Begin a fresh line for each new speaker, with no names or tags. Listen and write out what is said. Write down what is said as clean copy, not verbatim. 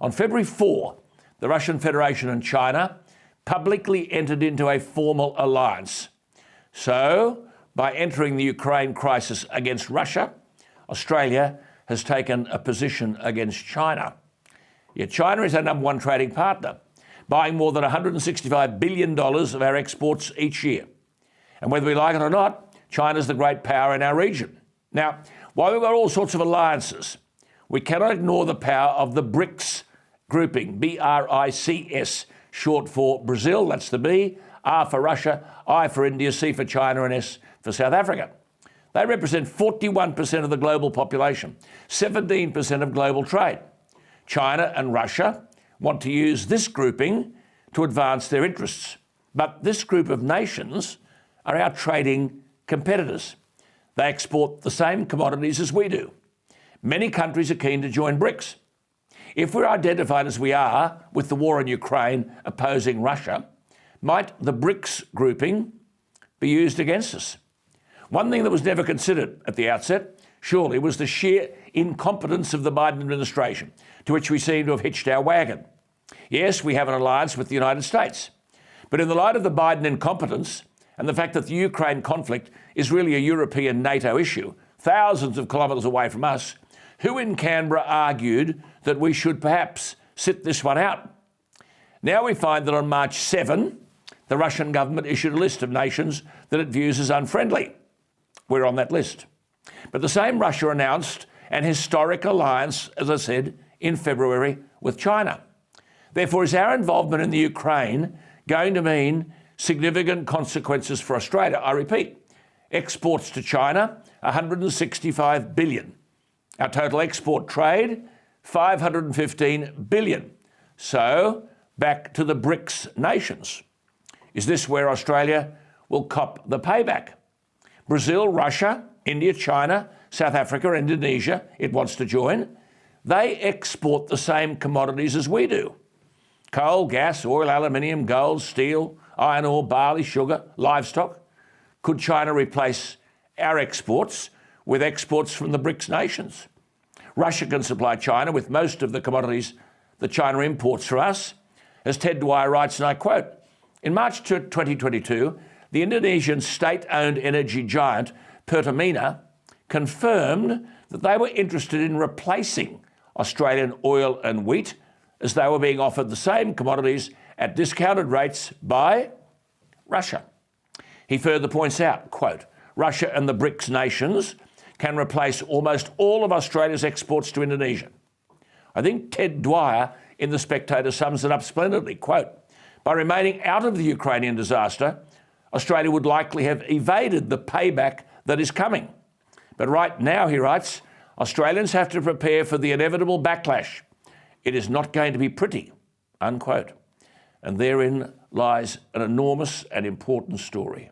On February 4, the Russian Federation and China publicly entered into a formal alliance. So, by entering the Ukraine crisis against Russia, Australia has taken a position against China. Yet China is our number one trading partner, buying more than $165 billion of our exports each year. And whether we like it or not, China's the great power in our region. Now, while we've got all sorts of alliances, we cannot ignore the power of the BRICS grouping, B-R-I-C-S, short for Brazil, that's the B, R for Russia, I for India, C for China, and S for South Africa. They represent 41% of the global population, 17% of global trade. China and Russia want to use this grouping to advance their interests. But this group of nations are our trading competitors. They export the same commodities as we do. Many countries are keen to join BRICS. If we're identified as we are with the war in Ukraine opposing Russia, might the BRICS grouping be used against us? One thing that was never considered at the outset, surely, was the sheer incompetence of the Biden administration, to which we seem to have hitched our wagon. Yes, we have an alliance with the United States, but in the light of the Biden incompetence and the fact that the Ukraine conflict is really a European NATO issue, thousands of kilometres away from us, who in Canberra argued that we should perhaps sit this one out? Now we find that on March 7, the Russian government issued a list of nations that it views as unfriendly. We're on that list. But the same Russia announced an historic alliance, as I said, in February with China. Therefore, is our involvement in the Ukraine going to mean significant consequences for Australia? I repeat, exports to China, $165 billion. Our total export trade, $515 billion. So, back to the BRICS nations. Is this where Australia will cop the payback? Brazil, Russia, India, China, South Africa, Indonesia, it wants to join. They export the same commodities as we do. Coal, gas, oil, aluminium, gold, steel, iron ore, barley, sugar, livestock. Could China replace our exports with exports from the BRICS nations? Russia can supply China with most of the commodities that China imports from us. As Ted Dwyer writes, and I quote, in March 2022, the Indonesian state-owned energy giant Pertamina confirmed that they were interested in replacing Australian oil and wheat as they were being offered the same commodities at discounted rates by Russia. He further points out, quote, Russia and the BRICS nations can replace almost all of Australia's exports to Indonesia. I think Ted Dwyer in The Spectator sums it up splendidly, quote, by remaining out of the Ukrainian disaster, Australia would likely have evaded the payback that is coming. But right now, he writes, Australians have to prepare for the inevitable backlash. It is not going to be pretty, unquote. And therein lies an enormous and important story.